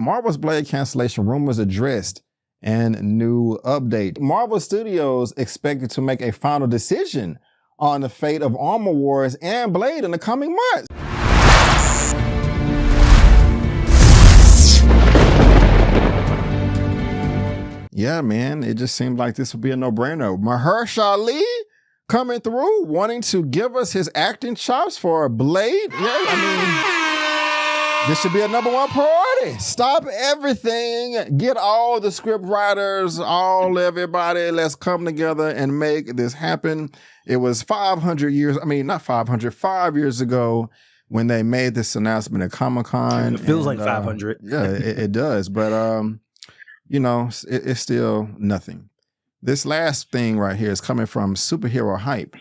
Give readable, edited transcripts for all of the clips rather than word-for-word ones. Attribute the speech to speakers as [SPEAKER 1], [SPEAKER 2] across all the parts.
[SPEAKER 1] Marvel's Blade cancellation rumors addressed and new update. Marvel Studios expected to make a final decision on the fate of Armor Wars and Blade in the coming months. Yeah, man, it just seemed like this would be a no-brainer. Mahershala Ali coming through, wanting to give us his acting chops for Blade. Yeah, I mean, this should be a number one priority. Stop everything. Get all the script writers, everybody. Let's come together and make this happen. It was 5 years ago when they made this announcement at Comic-Con.
[SPEAKER 2] It feels like 500.
[SPEAKER 1] Yeah, it does. But, it's still nothing. This last thing right here is coming from Superhero Hype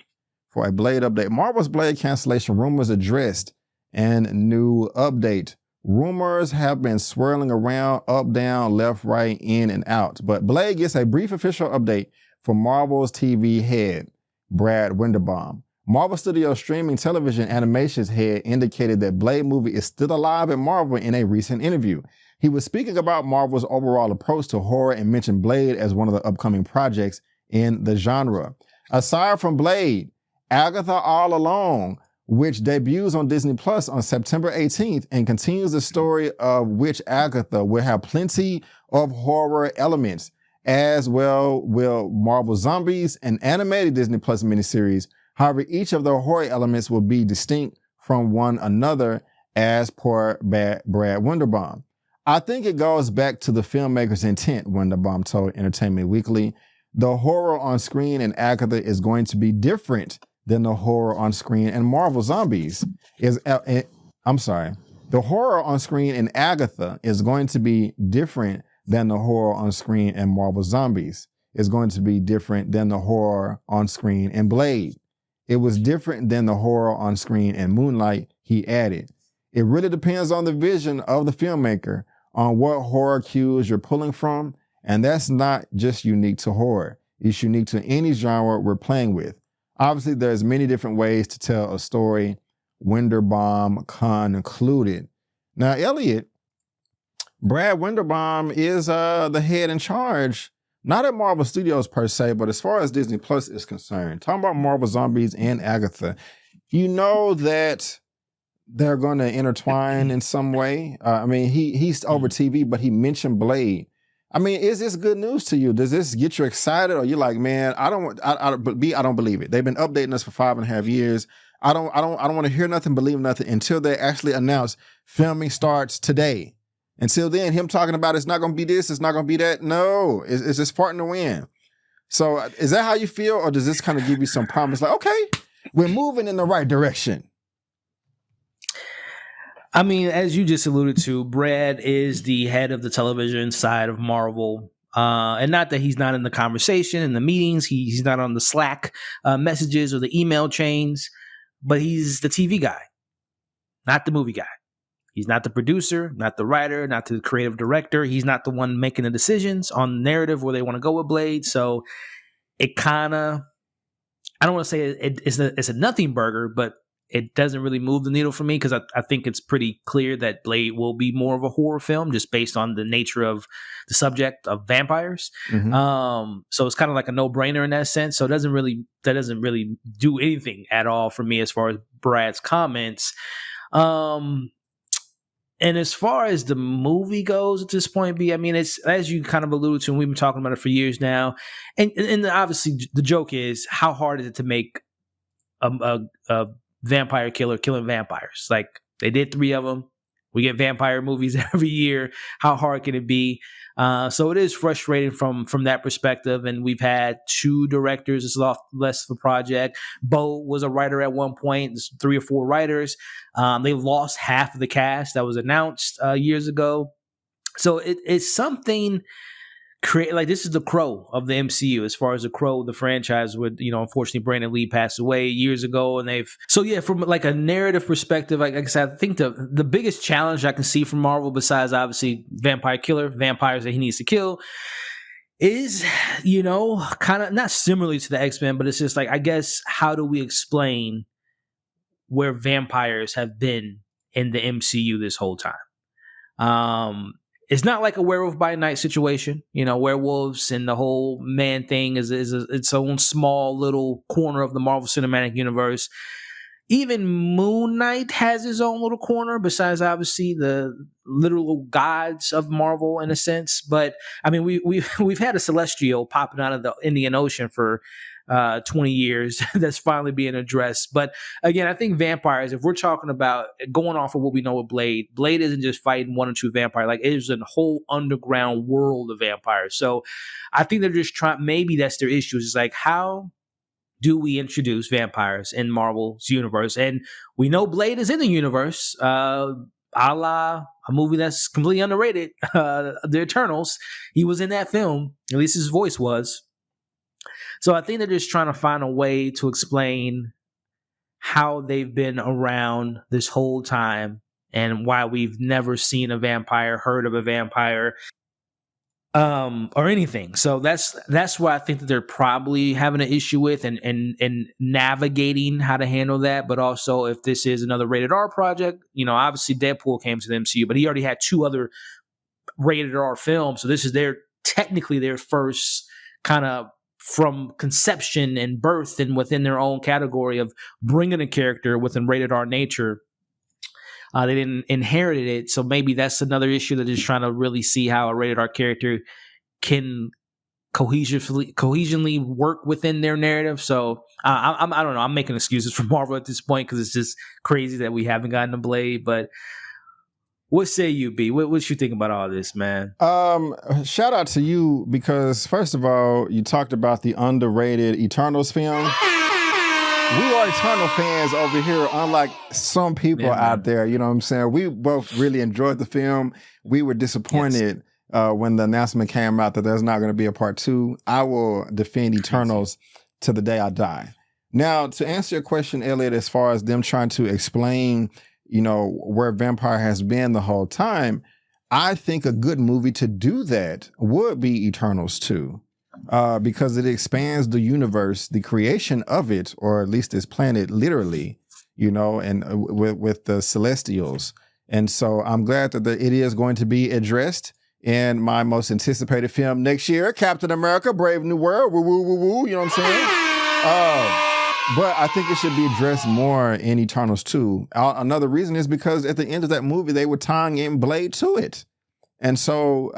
[SPEAKER 1] for a Blade update. Marvel's Blade cancellation rumors addressed and new update. Rumors have been swirling around, up, down, left, right, in, and out. But Blade gets a brief official update from Marvel's TV head, Brad Winderbaum. Marvel Studios streaming television animations head indicated that Blade movie is still alive at Marvel in a recent interview. He was speaking about Marvel's overall approach to horror and mentioned Blade as one of the upcoming projects in the genre. Aside from Blade, Agatha All Along, which debuts on Disney Plus on September 18th and continues the story of which Agatha will have plenty of horror elements, as well will Marvel Zombies, an animated Disney Plus miniseries. However, each of the horror elements will be distinct from one another, as per Brad Winderbaum. I think it goes back to the filmmaker's intent, Winderbaum told Entertainment Weekly. The horror on screen in Agatha is going to be different than the horror on screen in Marvel Zombies. The horror on screen in Agatha is going to be different than the horror on screen in Marvel Zombies. It's going to be different than the horror on screen in Blade. It was different than the horror on screen in Moonlight, he added. It really depends on the vision of the filmmaker, on what horror cues you're pulling from, and that's not just unique to horror. It's unique to any genre we're playing with. Obviously, there's many different ways to tell a story, Winderbaum concluded. Now, Elliot, Brad Winderbaum is the head in charge, not at Marvel Studios per se, but as far as Disney Plus is concerned. Talking about Marvel Zombies and Agatha, you know that they're going to intertwine in some way. He's over TV, but he mentioned Blade. I mean, is this good news to you? Does this get you excited, or you're like, man, I don't believe it. They've been updating us for 5.5 years. I don't want to hear nothing, believe nothing until they actually announce filming starts today. Until then, him talking about it's not going to be this, it's not going to be that. No, it's just farting to win. So is that how you feel, or does this kind of give you some promise? Like, okay, we're moving in the right direction.
[SPEAKER 2] I mean, as you just alluded to, Brad is the head of the television side of Marvel. And not that he's not in the conversation, in the meetings, he's not on the Slack messages or the email chains, but he's the TV guy, not the movie guy. He's not the producer, not the writer, not the creative director. He's not the one making the decisions on the narrative where they want to go with Blade. So it kind of, I don't want to say it's a nothing burger, but it doesn't really move the needle for me because I think it's pretty clear that Blade will be more of a horror film just based on the nature of the subject of vampires. Mm-hmm. So it's kind of like a no-brainer in that sense. So that doesn't really do anything at all for me as far as Brad's comments. And as far as the movie goes at this point, I mean, it's, as you kind of alluded to, and we've been talking about it for years now. And obviously the joke is, how hard is it to make a vampire killer killing vampires? Like, they did 3 of them. We get vampire movies every year. How hard can it be? So it is frustrating from that perspective. And we've had 2 directors. It's less of a project. Bo was a writer at one point. There's 3 or 4 writers. They lost half of the cast that was announced years ago. So it's something like, this is the Crow of the MCU as far as the Crow, the franchise with, unfortunately Brandon Lee passed away years ago. And from like a narrative perspective, like I said, I think the biggest challenge I can see from Marvel, besides obviously vampires that he needs to kill, is, kind of not similarly to the X-Men, but it's just like, I guess, how do we explain where vampires have been in the MCU this whole time? it's not like a Werewolf by Night situation. You know, werewolves and the whole man thing is its own small little corner of the Marvel Cinematic Universe. Even Moon Knight has his own little corner, besides obviously the literal gods of Marvel in a sense. But I mean, we've had a Celestial popping out of the Indian Ocean for 20 years that's finally being addressed. But again, I think vampires, if we're talking about going off of what we know with Blade isn't just fighting one or two vampires. Like, it is a whole underground world of vampires. So I think they're just trying, maybe that's their issue. It's like, how do we introduce vampires in Marvel's universe? And we know Blade is in the universe, a la a movie that's completely underrated, The Eternals. He was in that film, at least his voice was. So I think they're just trying to find a way to explain how they've been around this whole time and why we've never seen a vampire, heard of a vampire, or anything. So that's what I think that they're probably having an issue with, and navigating how to handle that. But also, if this is another rated R project, you know, obviously Deadpool came to the MCU, but he already had 2 other rated R films. So this is technically their first kind of from conception and birth and within their own category of bringing a character with a rated R nature. They didn't inherit it, so maybe that's another issue. They're just trying to really see how a rated R character can cohesively work within their narrative. So I don't know. I'm making excuses for Marvel at this point because it's just crazy that we haven't gotten a Blade. But what say you, B? What you think about all this, man?
[SPEAKER 1] Shout out to you, because first of all, you talked about the underrated Eternals film. We are Eternal fans over here, unlike some people out there. You know what I'm saying? We both really enjoyed the film. We were disappointed when the announcement came out that there's not going to be a part 2. I will defend Eternals to the day I die. Now, to answer your question, Elliot, as far as them trying to explain, you know, where vampire has been the whole time, I think a good movie to do that would be Eternals 2. Because it expands the universe, the creation of it, or at least this planet, literally, you know, and with the Celestials. And so I'm glad that it is going to be addressed in my most anticipated film next year, Captain America, Brave New World, woo, woo, woo, woo, you know what I'm saying? But I think it should be addressed more in Eternals 2. Another reason is because at the end of that movie, they were tying in Blade to it. And so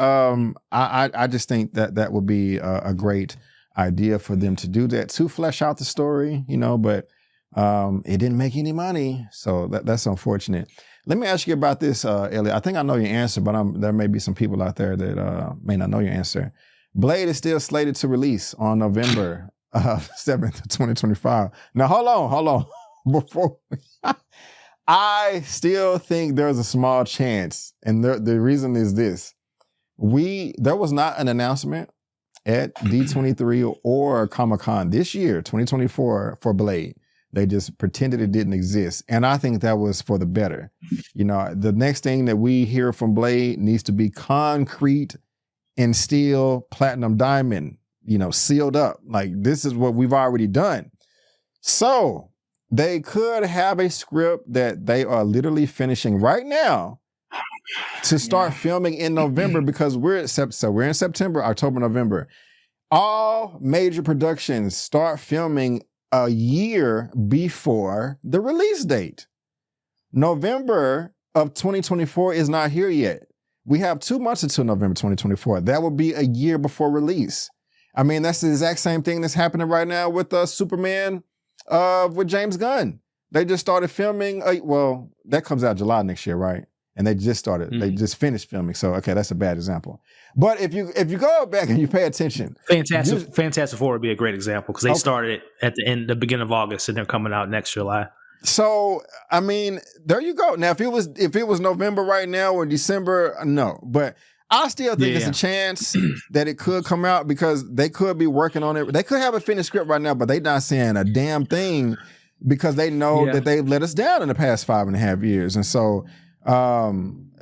[SPEAKER 1] I just think that would be a great idea for them to do that, to flesh out the story, you know, but it didn't make any money. So that's unfortunate. Let me ask you about this, Elliot. I think I know your answer, but there may be some people out there that may not know your answer. Blade is still slated to release on November 7th, 2025. Now, hold on. Before I still think there's a small chance, and the reason is this. There was not an announcement at D23 or Comic-Con this year, 2024, for Blade. They just pretended it didn't exist, and I think that was for the better. You know, the next thing that we hear from Blade needs to be concrete and steel, platinum, diamond, you know, sealed up. Like, this is what we've already done. So they could have a script that they are literally finishing right now to start filming in November, because we're in September, October, November. All major productions start filming a year before the release date. November of 2024 is not here yet. We have 2 months until November 2024. That would be a year before release. I mean, that's the exact same thing that's happening right now with Superman with James Gunn. They just started filming. That comes out July next year, right? And they just started. Mm-hmm. They just finished filming. So, okay, that's a bad example. But if you go back and you pay attention,
[SPEAKER 2] Fantastic Four would be a great example, because they started at the beginning of August and they're coming out next July.
[SPEAKER 1] So, I mean, there you go. Now, if it was November right now or December, no. But I still think there's a chance that it could come out, because they could be working on it. They could have a finished script right now, but they're not saying a damn thing because they know that they've let us down in the past 5.5 years. And so, I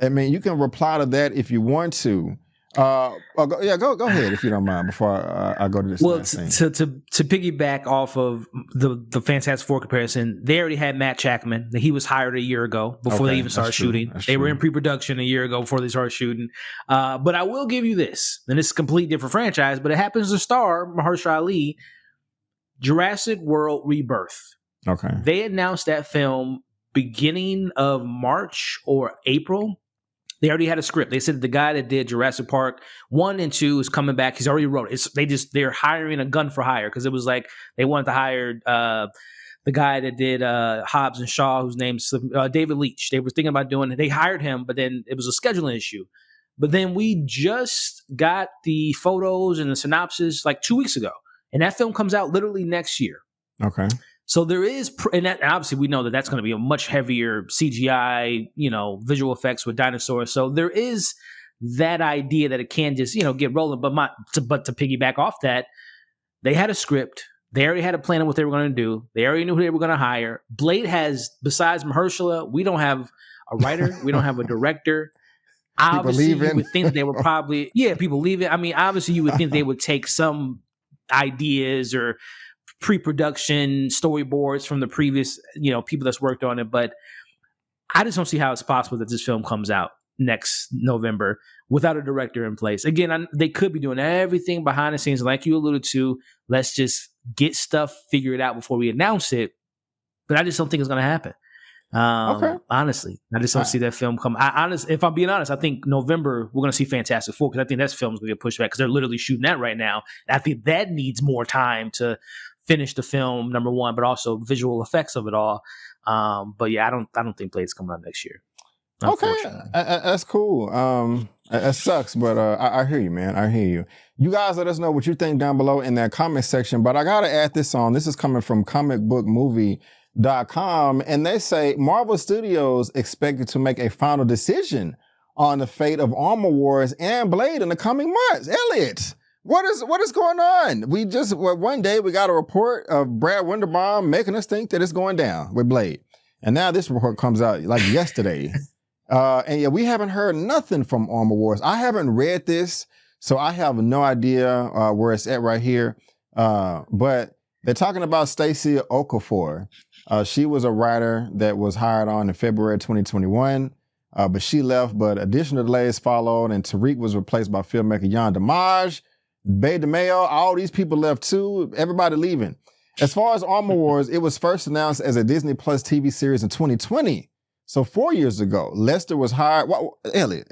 [SPEAKER 1] mean, you can reply to that if you want to. Go ahead if you don't mind before I go to this last thing.
[SPEAKER 2] To piggyback off of the Fantastic Four comparison, they already had Matt Jackman. He was hired a year ago before they even started shooting. They were in pre-production a year ago before they started shooting. But I will give you this, and it's a completely different franchise, but it happens to star Mahershala Ali, Jurassic World Rebirth.
[SPEAKER 1] Okay.
[SPEAKER 2] They announced that film beginning of March or April. They already had a script. They said the guy that did Jurassic Park 1 and 2 is coming back. He's already wrote it. They're hiring a gun for hire because it was like they wanted to hire the guy that did Hobbs and Shaw, whose name's David Leitch. They were thinking about doing it. They hired him, but then it was a scheduling issue. But then we just got the photos and the synopsis like 2 weeks ago, and that film comes out literally next year.
[SPEAKER 1] Okay.
[SPEAKER 2] So there is, and obviously we know that that's going to be a much heavier CGI, visual effects with dinosaurs. So there is that idea that it can just, get rolling. But to piggyback off that, they had a script. They already had a plan of what they were going to do. They already knew who they were going to hire. Blade has, besides Mahershala, we don't have a writer. We don't have a director. Obviously, you would think that they were probably, people leave it. I mean, obviously you would think they would take some ideas or pre-production storyboards from the previous, people that's worked on it. But I just don't see how it's possible that this film comes out next November without a director in place. Again, they could be doing everything behind the scenes. Like you alluded to, let's just get stuff figured out before we announce it. But I just don't think it's going to happen. Okay. Honestly, I just don't see that film come. If I'm being honest, I think November we're going to see Fantastic Four because I think that film's going to get pushed back because they're literally shooting that right now. I think that needs more time to finish the film, number one, but also visual effects of it all. But yeah, I don't think Blade's coming out next year.
[SPEAKER 1] Okay, that's cool. It sucks, but I hear you, man. I hear you. You guys let us know what you think down below in that comment section. But I gotta add this on. This is coming from comicbookmovie.com, and they say Marvel Studios expected to make a final decision on the fate of Armor Wars and Blade in the coming months. Elliot, what is going on? One day we got a report of Brad Winderbaum making us think that it's going down with Blade. And now this report comes out like yesterday. And we haven't heard nothing from Armor Wars. I haven't read this, so I have no idea where it's at right here. But they're talking about Stacey Okafor. She was a writer that was hired on in February 2021, but she left. But additional delays followed, and Tariq was replaced by filmmaker Yann Damage. Bay DeMayo, all these people left too. Everybody leaving. As far as Armor Wars, it was first announced as a Disney Plus TV series in 2020. So 4 years ago, Lester was hired. Elliot,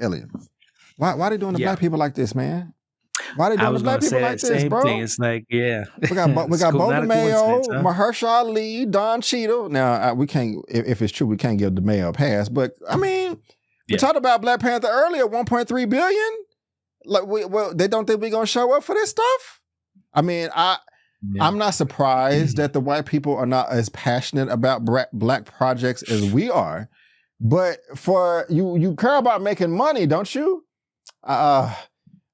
[SPEAKER 1] why are they doing the black people like this, man? Why are they doing the black people like this, bro?
[SPEAKER 2] It's like, yeah.
[SPEAKER 1] We got Bo DeMayo, Mahershala Ali, Don Cheadle. Now, we can't, if it's true, we can't give DeMayo a pass. But, I mean, we talked about Black Panther earlier, $1.3 billion. Like, they don't think we're going to show up for this stuff? I mean, I'm not surprised that the white people are not as passionate about black projects as we are. But for you care about making money, don't you? Head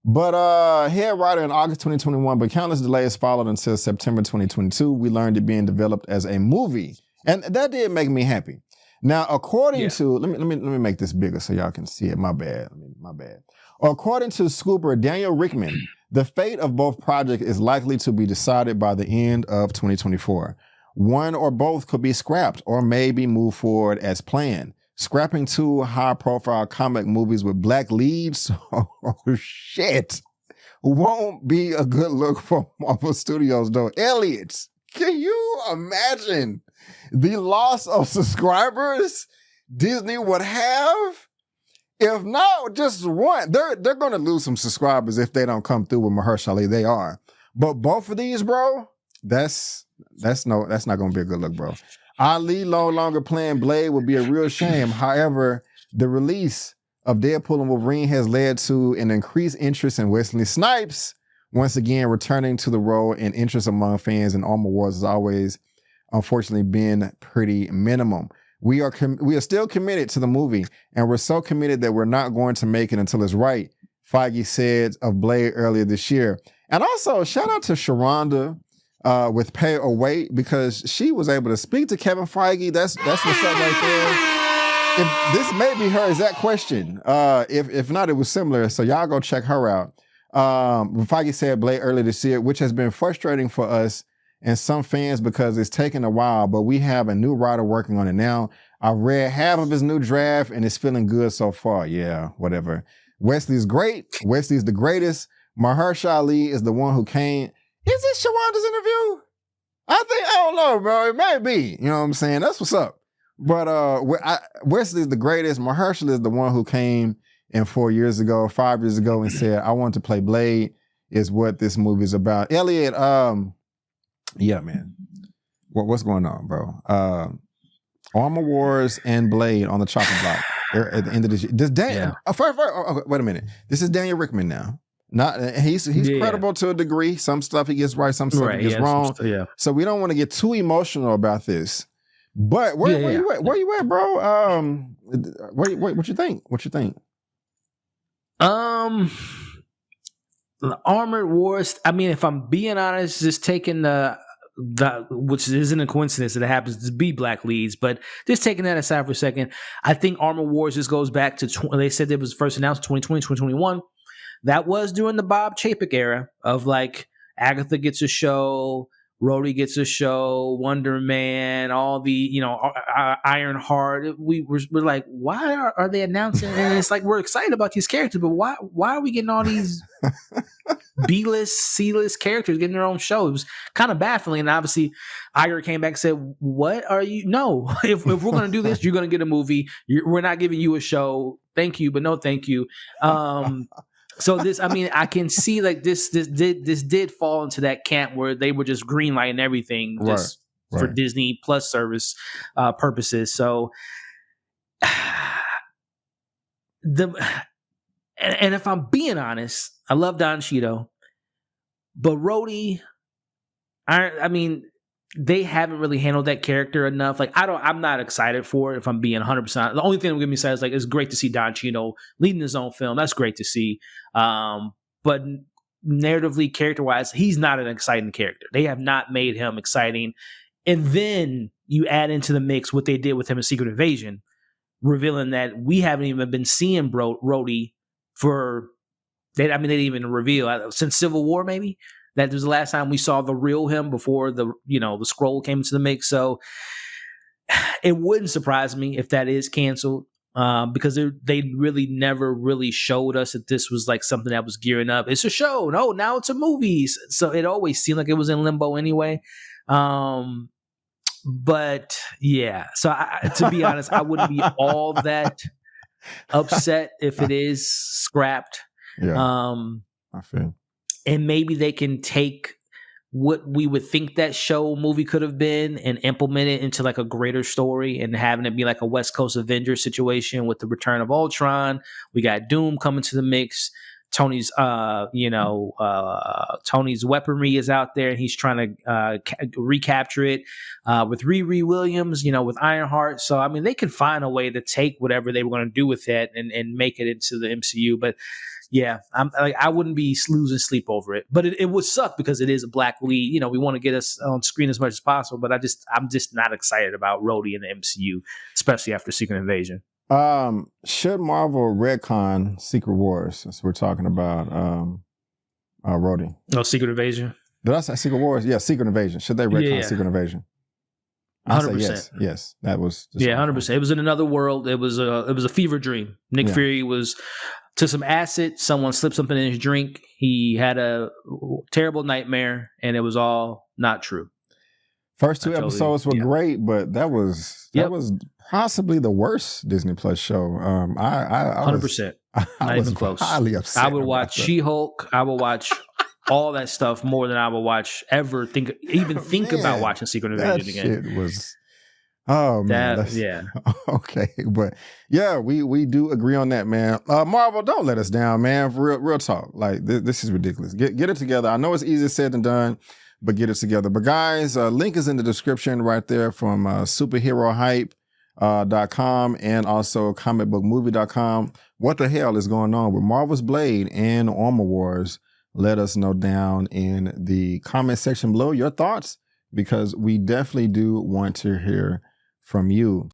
[SPEAKER 1] writer in August 2021, but countless delays followed until September 2022. We learned it being developed as a movie. And that did make me happy. Now, according to, let me make this bigger so y'all can see it. My bad. According to Scooper Daniel Rickman, the fate of both projects is likely to be decided by the end of 2024. One or both could be scrapped or maybe moved forward as planned. Scrapping two high-profile comic movies with black leads, won't be a good look for Marvel Studios, though. Elliot, can you imagine the loss of subscribers Disney would have? If not just one, they're going to lose some subscribers if they don't come through with Mahershala Ali. They are. But both of these, bro, that's not going to be a good look, bro. Ali no longer playing Blade would be a real shame. However, the release of Deadpool and Wolverine has led to an increased interest in Wesley Snipes once again returning to the role, and interest among fans in Armor Wars has always, unfortunately, been pretty minimum. We are still committed to the movie, and we're so committed that we're not going to make it until it's right, Feige said of Blade earlier this year. And also, shout out to Sharonda with Pay or Wait, because she was able to speak to Kevin Feige. That's what's up right there. if this may be her exact question. If not, it was similar. So y'all go check her out. Feige said Blade earlier this year, which has been frustrating for us and some fans because it's taken a while, but we have a new writer working on it now. I read half of his new draft and it's feeling good so far. Yeah, whatever. Wesley's great. Wesley's the greatest. Mahershala Ali is the one who came. Is this Shawanda's interview? I don't know, bro. It may be. You know what I'm saying? That's what's up. But Wesley's the greatest. Mahershala is the one who came in 5 years ago, and said, I want to play Blade, is what this movie is about. Elliot, yeah, man. What's going on, bro? Armor Wars and Blade on the chopping block at the end of this year. Does Daniel, wait a minute. This is Daniel Rickman now. He's credible to a degree. Some stuff he gets right, some stuff he gets wrong. So we don't want to get too emotional about this. But where you at? Where you at, bro? What you think?
[SPEAKER 2] The Armored Wars. I mean, if I'm being honest, just taking the which isn't a coincidence that it happens to be black leads, but just taking that aside for a second, I think Armored Wars just goes back to they said it was first announced 2020, 2021. That was during the Bob Chapek era of like Agatha gets a show, Rhodey gets a show, Wonder Man, all the, Iron Heart. We're like, why are they announcing? And it's like, we're excited about these characters, but why are we getting all these B-list, C-list characters getting their own show? It was kind of baffling. And obviously, Iger came back and said, what are you? No, if we're going to do this, you're going to get a movie. We're not giving you a show. Thank you, but no thank you. So this, I mean, I can see like this did fall into that camp where they were just greenlighting everything just for Disney Plus service purposes. So and if I'm being honest, I love Don Cheadle, but Rhodey, I mean, they haven't really handled that character enough. Like, I'm not excited for it if I'm being 100%. The only thing that will get me excited is like, it's great to see Don Cheadle leading his own film. That's great to see. But narratively, character-wise, he's not an exciting character. They have not made him exciting. And then you add into the mix what they did with him in Secret Invasion, revealing that we haven't even been seeing Rhodey for, they didn't even reveal, since Civil War, maybe? That was the last time we saw the real him before the scroll came into the mix. So it wouldn't surprise me if that is canceled because they really never really showed us that this was like something that was gearing up. It's a show. No, now it's a movie. So it always seemed like it was in limbo anyway. But yeah, so to be honest, I wouldn't be all that upset if it is scrapped.
[SPEAKER 1] Yeah, I feel.
[SPEAKER 2] And maybe they can take what we would think that show movie could have been and implement it into like a greater story and having it be like a West Coast Avengers situation with the Return of Ultron. We got Doom coming to the mix. Tony's weaponry is out there and he's trying to recapture it with Riri Williams, with Ironheart. So, I mean, they can find a way to take whatever they were going to do with it and make it into the MCU. But yeah, I wouldn't be losing sleep over it, but it would suck because it is a black lead. We want to get us on screen as much as possible, but I'm just not excited about Rhodey in the MCU, especially after Secret Invasion.
[SPEAKER 1] Should Marvel retcon Secret Wars, since we're talking about Rhodey?
[SPEAKER 2] No, Secret Invasion.
[SPEAKER 1] Did I say Secret Wars? Yeah, Secret Invasion. Should they retcon Secret Invasion?
[SPEAKER 2] 100%.
[SPEAKER 1] Yes. That was
[SPEAKER 2] 100%. It was in another world. It was a fever dream. Nick Fury took some acid. Someone slipped something in his drink. He had a terrible nightmare, and it was all not true.
[SPEAKER 1] First two episodes were great, but that was possibly the worst Disney Plus show. I
[SPEAKER 2] 100%. Not even close.
[SPEAKER 1] Highly upset.
[SPEAKER 2] I would watch She-Hulk. I would watch all that stuff more than I would watch think about watching Secret Invasion again.
[SPEAKER 1] Shit was. Oh man, okay, but yeah, we do agree on that, man. Marvel, don't let us down, man. For real talk. Like this is ridiculous. Get it together. I know it's easier said than done, but get it together. But guys, link is in the description right there from superherohype.com and also comicbookmovie.com. What the hell is going on with Marvel's Blade and Armor Wars? Let us know down in the comment section below your thoughts, because we definitely do want to hear from you.